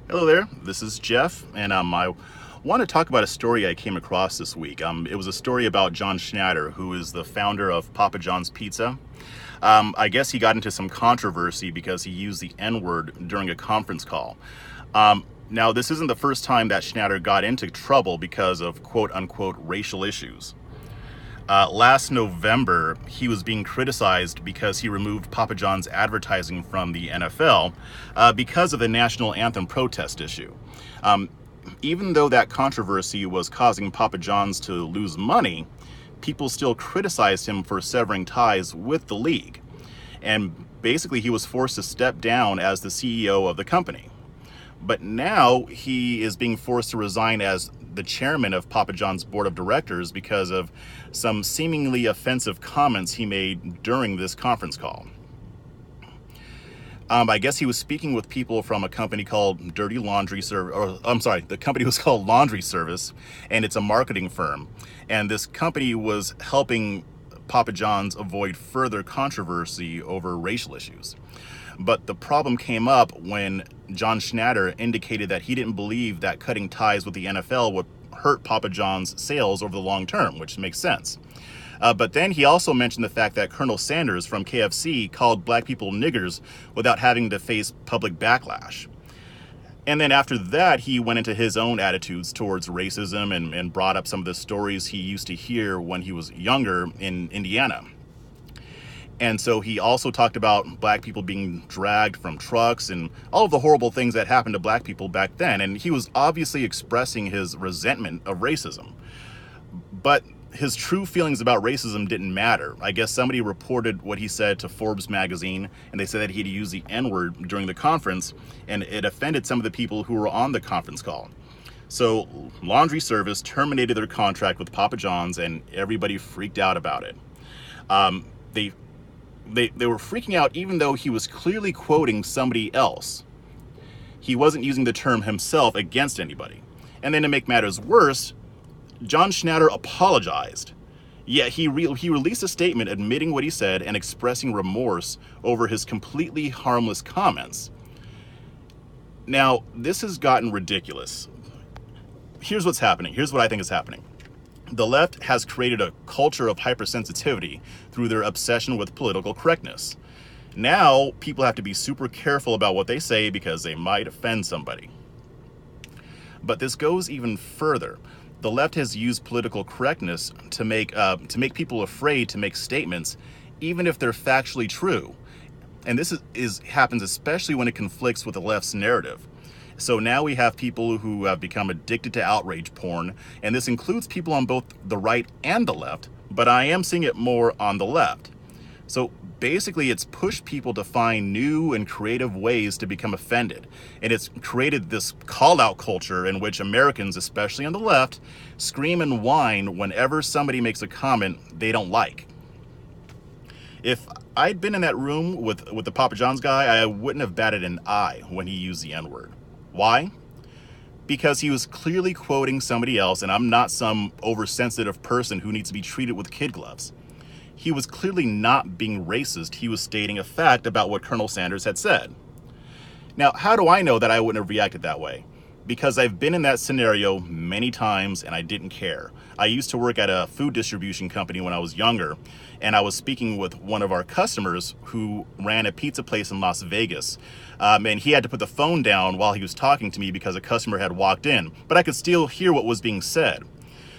Hello there, this is Jeff, and I want to talk about a story I came across this week. It was a story about John Schnatter, who is the founder of Papa John's Pizza. I guess he got into some controversy because he used the N-word during a conference call. Now, this isn't the first time that Schnatter got into trouble because of quote-unquote racial issues. Last November, he was being criticized because he removed Papa John's advertising from the NFL because of the national anthem protest issue. Even though that controversy was causing Papa John's to lose money, people still criticized him for severing ties with the league. And basically, he was forced to step down as the CEO of the company. But now he is being forced to resign as the chairman of Papa John's board of directors because of some seemingly offensive comments he made during this conference call. I guess he was speaking with people from a company called Dirty Laundry Service, or I'm sorry, the company was called Laundry Service, and it's a marketing firm. And this company was helping Papa John's avoid further controversy over racial issues. But the problem came up when John Schnatter indicated that he didn't believe that cutting ties with the NFL would hurt Papa John's sales over the long term, which makes sense. But then he also mentioned the fact that Colonel Sanders from KFC called black people niggers without having to face public backlash. And then after that, he went into his own attitudes towards racism and brought up some of the stories he used to hear when he was younger in Indiana. And so he also talked about black people being dragged from trucks and all of the horrible things that happened to black people back then. And he was obviously expressing his resentment of racism. But his true feelings about racism didn't matter. I guess somebody reported what he said to Forbes magazine, and they said that he'd used the N-word during the conference, and it offended some of the people who were on the conference call. So Laundry Service terminated their contract with Papa John's, and everybody freaked out about it. They were freaking out even though he was clearly quoting somebody else. He wasn't using the term himself against anybody. And then to make matters worse, John Schnatter apologized. Yet he released a statement admitting what he said and expressing remorse over his completely harmless comments. Now, this has gotten ridiculous. Here's what's happening. Here's what I think is happening. The left has created a culture of hypersensitivity through their obsession with political correctness. Now, people have to be super careful about what they say because they might offend somebody. But this goes even further. The left has used political correctness to make people afraid to make statements, even if they're factually true. And this happens especially when it conflicts with the left's narrative. So now we have people who have become addicted to outrage porn, and this includes people on both the right and the left, but I am seeing it more on the left. So basically, it's pushed people to find new and creative ways to become offended, and it's created this call-out culture in which Americans, especially on the left, scream and whine whenever somebody makes a comment they don't like. If I'd been in that room with the Papa John's guy, I wouldn't have batted an eye when he used the N-word. Why? Because he was clearly quoting somebody else, and I'm not some oversensitive person who needs to be treated with kid gloves. He was clearly not being racist. He was stating a fact about what Colonel Sanders had said. Now, how do I know that I wouldn't have reacted that way? Because I've been in that scenario many times and I didn't care. I used to work at a food distribution company when I was younger, and I was speaking with one of our customers who ran a pizza place in Las Vegas. And he had to put the phone down while he was talking to me because a customer had walked in, but I could still hear what was being said.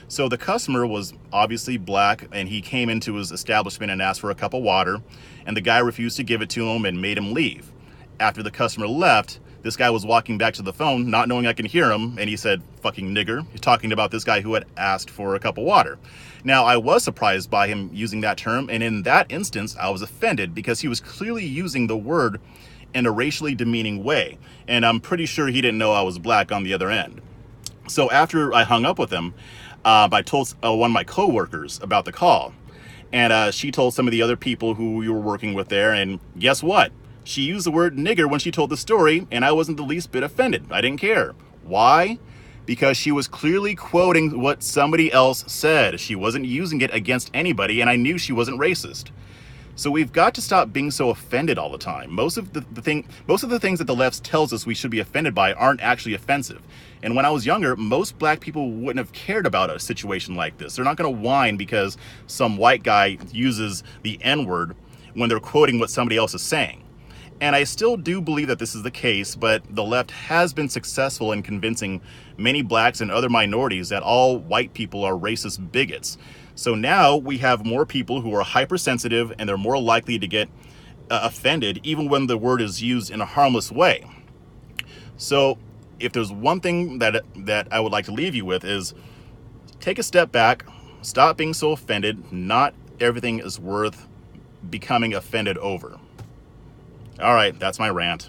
So the customer was obviously black, and he came into his establishment and asked for a cup of water, and the guy refused to give it to him and made him leave. After the customer left, this guy was walking back to the phone, not knowing I can hear him, and he said, "Fucking nigger," talking about this guy who had asked for a cup of water. Now, I was surprised by him using that term, and in that instance, I was offended because he was clearly using the word in a racially demeaning way, and I'm pretty sure he didn't know I was black on the other end. So after I hung up with him, I told one of my coworkers about the call, and she told some of the other people who we were working with there, and guess what? She used the word nigger when she told the story, and I wasn't the least bit offended. I didn't care. Why? Because she was clearly quoting what somebody else said. She wasn't using it against anybody, and I knew she wasn't racist. So we've got to stop being so offended all the time. Most of the things that the left tells us we should be offended by aren't actually offensive. And when I was younger, most black people wouldn't have cared about a situation like this. They're not going to whine because some white guy uses the N-word when they're quoting what somebody else is saying. And I still do believe that this is the case, but the left has been successful in convincing many blacks and other minorities that all white people are racist bigots. So now we have more people who are hypersensitive, and they're more likely to get offended even when the word is used in a harmless way. So if there's one thing that I would like to leave you with is take a step back, stop being so offended. Not everything is worth becoming offended over. All right, that's my rant.